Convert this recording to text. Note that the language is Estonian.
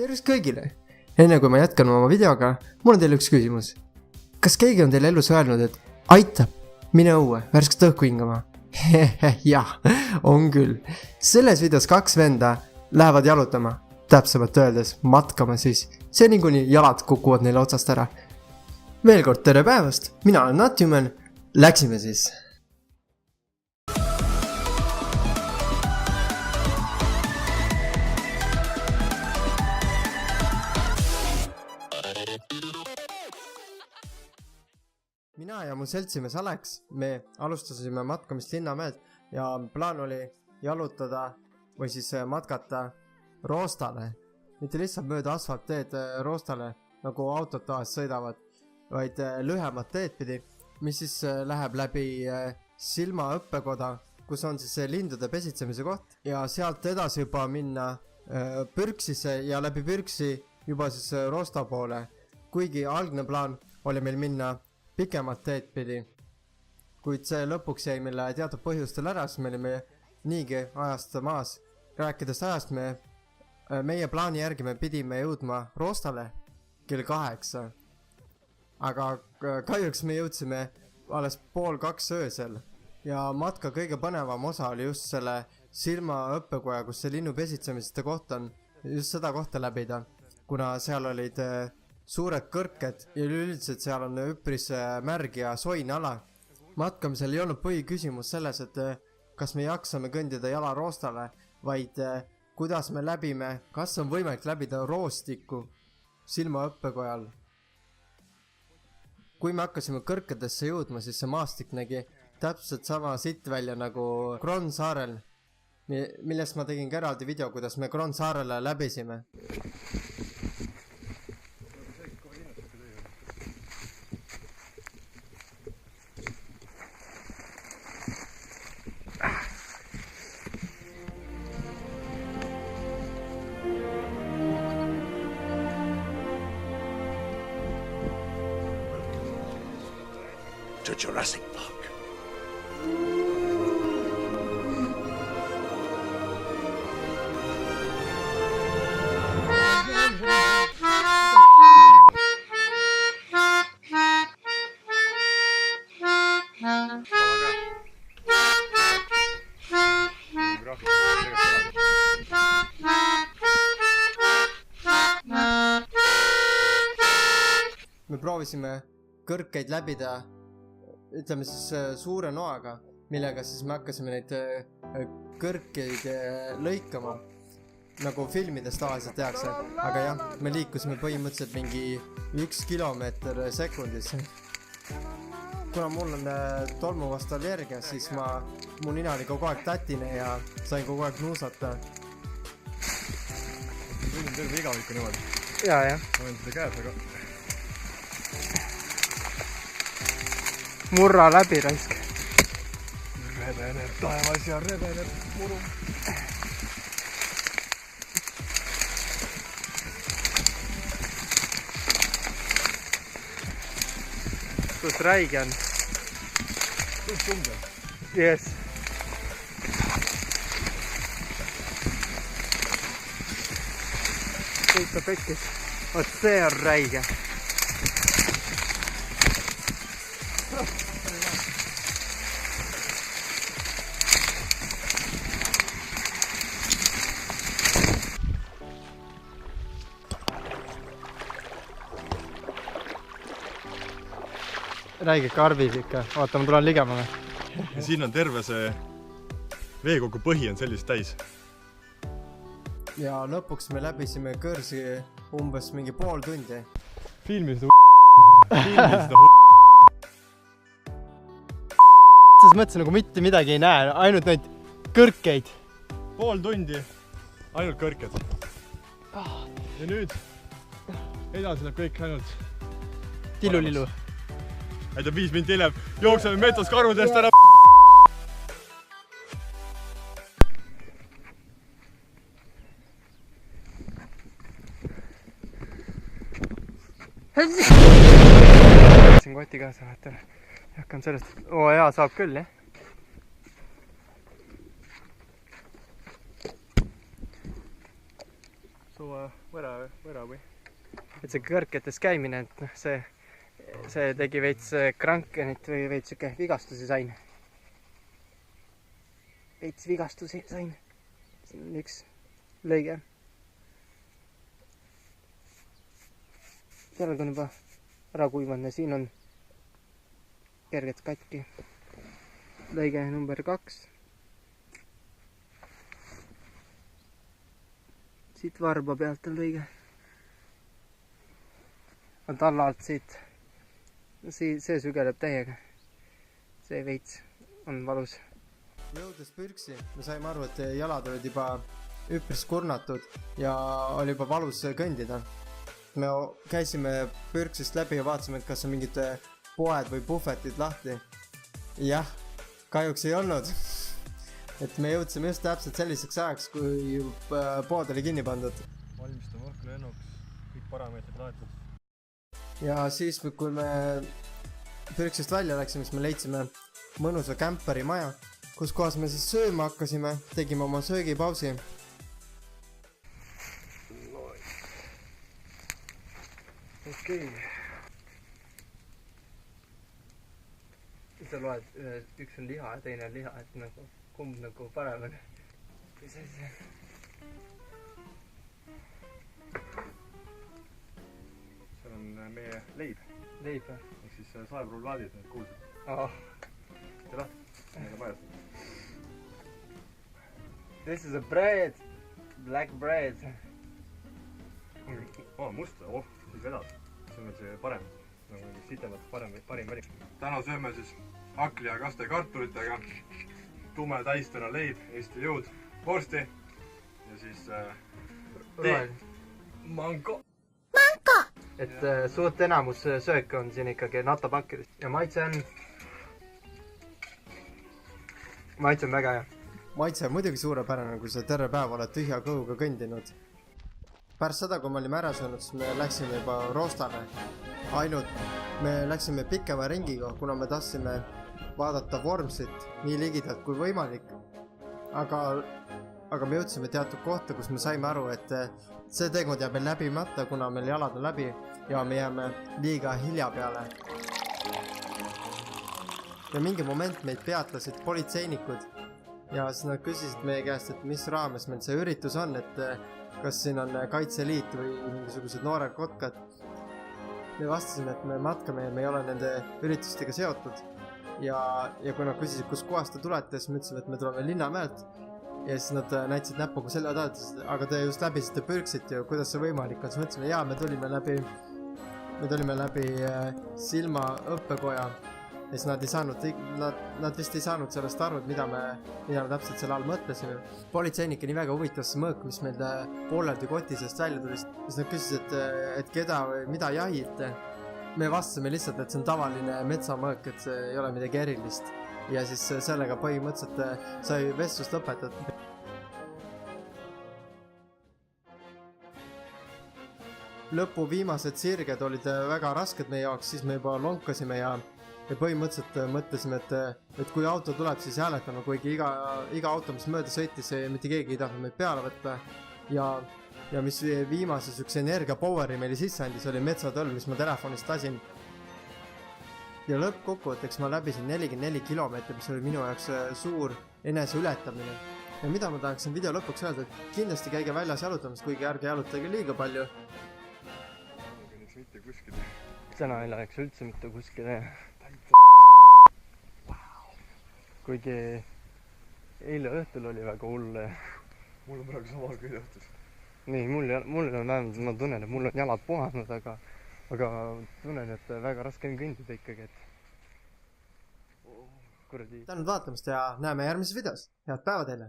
Tervist kõigile! Enne kui ma jätkan oma videoga, mul on teile üks küsimus. Kas keegi on teile elus öelnud, et aitab, mine õue, värsket õhku hingama? Jah, on küll. Selles videos 2 venda lähevad jalutama, täpsemalt öeldes matkama siis. Seni kuni jalad kukuvad neile otsast ära. Veel kord tere päevast, mina olen Natjumen, läksime siis. Mina ja mu seltsimees Alex, me alustasime matkamist Linnamäelt ja plaan oli jalutada või siis matkata Roostale. Mitte lihtsalt mööda asfaltteed Roostale, nagu autod taas sõidavad, vaid lühemad teed pidi, mis siis läheb läbi Silma õppekoda, kus on siis lindude pesitsemise koht ja sealt edasi juba minna Pürksisse ja läbi Pürksi juba siis Roosta poole, kuigi algne plaan oli meil minna pikemad teed pidi, kuid see lõpuks jäi meile teatud põhjustel ära, sest me olime niigi ajast maas. Rääkides ajast, meie plaani järgi me pidime jõudma Roostale kell 8, aga kahjuks me jõudsime alles 1:30 öösel ja matka kõige põnevam osa oli just selle Silma õppekoja, kus see linnu pesitsemiste koht on, just seda kohta läbida, kuna seal olid suured kõrked ja üldiselt seal on üpris märg ja soine ala. Matkamisel ei olnud põhiküsimus selles, et kas me jaksame kõndida jala Roostale, vaid kuidas me läbime, kas on võimalik läbida roostikku Silma õppekojal. Kui me hakkasime kõrkedesse jõudma, siis see maastik nägi täpselt sama sitt välja nagu Kronsaarel, millest ma tegin ka eraldi video, kuidas me Kronsaarele läbisime. To Jurassic Park. Me proovisime kõrkeid läbida, ütleme siis suure noaga, millega siis me hakkasime neid kõrkeid lõikama, nagu filmides tavaliselt tehakse. Aga jah, me liikusime põhimõtteliselt mingi 1 kilomeeter sekundis. Kuna mul on tolmu vastu allergia, siis mu nina oli kogu aeg tatine ja sain kogu aeg nuusata. Nüüd on terve igavikku niimoodi. Jaa. Ma olen seda käes, aga... Murra läbi raisk. Rebeneb taevas ja rebeneb muru. Kus räige on? Kus tunde? Yes. Sõita pekkis. Oot, see on räige. Räige karvis ikka. Oota, ma tulen ligemale. Ja siin on terve see veekogu põhi on sellist täis. Ja lõpuks me läbisime kõrsi umbes mingi pool tundi. Filmi seda Selles mõttes nagu mitte midagi ei näe, ainult neid kõrkeid. Pool tundi, ainult kõrked. Ja nüüd edasi läheb kõik ainult Tillu-lillu. Aida 5 minti hiljem, jookseme metsas karudest ära. Siin koti kaasa vaatan. Hakkan sellest... Oo jaa, saab küll, jah. võra või? et see kõrketes käimine, et noh, see tegi veits krankenit või veits siuke vigastusi sain. Veits vigastusi sain. siin on üks lõige. jalg on juba ära kuivanud ja siin on kergelt katki. lõige number 2. siit varba pealt on lõige. tallalt siit. see sügeleb täiega. see veits on valus. jõudes pürksi, me saime aru, et jalad olid juba üpris kurnatud ja oli juba valus kõndida. me käisime pürksist läbi ja vaatasime, et kas on mingid poed või puhvetid lahti. jah, kahjuks ei olnud. et me jõudsime just täpselt selliseks ajaks, kui pood oli kinni pandud. valmistame õhkulennuks, kõik parameetrid laetud. ja siis, kui me pürksist välja läksime, siis me leidsime mõnusa kämperi maja, kus kohas me siis sööma hakkasime, tegime oma söögipausi. okei. sa loed, üks on liha ja teine on liha, et nagu kumb nagu parem on. mis asi see on? seal on meie leib. leib või? ehk siis saeprullaadid, need kuulsad. tee lahti, need on majas. This is a bread. Black bread. Must, siis vedad. see on see parem. nagu sitemat parim valik. täna sööme siis hakli ja kaste kartulitega. tume täistena leib, Eesti jõud, vorsti ja siis mango. et suurt enamus sööke on siin ikkagi natapakkidest ja maitse on väga hea. maitse on muidugi suurepärane, kui sa terve päev oled tühja kõhuga kõndinud. pärast seda, kui me olime ära söönud, siis me läksime juba roostale. ainult me läksime pikema ringiga, kuna me tahtsime vaadata Vormsit nii ligidalt kui võimalik. aga me jõudsime teatud kohta, kus me saime aru, et see teekond jääb meil läbimata, kuna meil jalad on läbi ja me jääme liiga hilja peale. ja mingi moment meid peatasid politseinikud ja siis nad küsisid meie käest, et mis raames meil see üritus on, et kas siin on Kaitseliit või mingisugused noored kotkad. me vastasime, et me matkame ja me ei ole nende üritustega seotud. ja kui nad küsisid, kus kohast te tulete, siis me ütlesime, et me tuleme Linnamäelt. ja siis nad näitasid näpuga selja taha, ütlesid, aga te just läbisite pürksit ju, kuidas see võimalik on. siis me ütlesime, jaa, me tulime läbi Silma õppekoja. ja siis nad vist ei saanud sellest aru, et mida me täpselt selle all mõtlesime. politseinik nii väga huvitav see mõõk, mis meil pooleldi koti seest välja tuli. siis nad küsisid, et keda või mida jahite. me vastasime lihtsalt, et see on tavaline metsamõõk, et see ei ole midagi erilist. ja siis sellega põhimõtteliselt sai vestlust lõpetatud. lõpu viimased sirged olid väga rasked meie jaoks, siis me juba lonkasime ja põhimõtteliselt mõtlesime, et kui auto tuleb, siis hääletame, kuigi iga auto, mis mööda sõitis, mitte keegi ei tahtnud meid peale võtta. ja mis viimase sükse energia power'i meile sisse andis, oli metsatõll, mis ma telefonist lasin. ja lõppkokkuvõtteks ma läbisin 44 kilomeetrit, mis oli minu jaoks suur eneseületamine. ja mida ma tahaksin video lõpuks öelda, et kindlasti käige väljas jalutamas, kuigi ärge jalutage liiga palju. mitte kuskile. täna ei läheks üldse mitte kuskile. kuigi eile õhtul oli väga hull. mul on praegu samal kõige õhtus. nii, mul on vähemalt, ma tunnen, et mul on jalad puhanud, aga tunnen, et väga raske on kõndida ikkagi, et kuradi. tänud vaatamast ja näeme järgmises videos. Head päeva teile!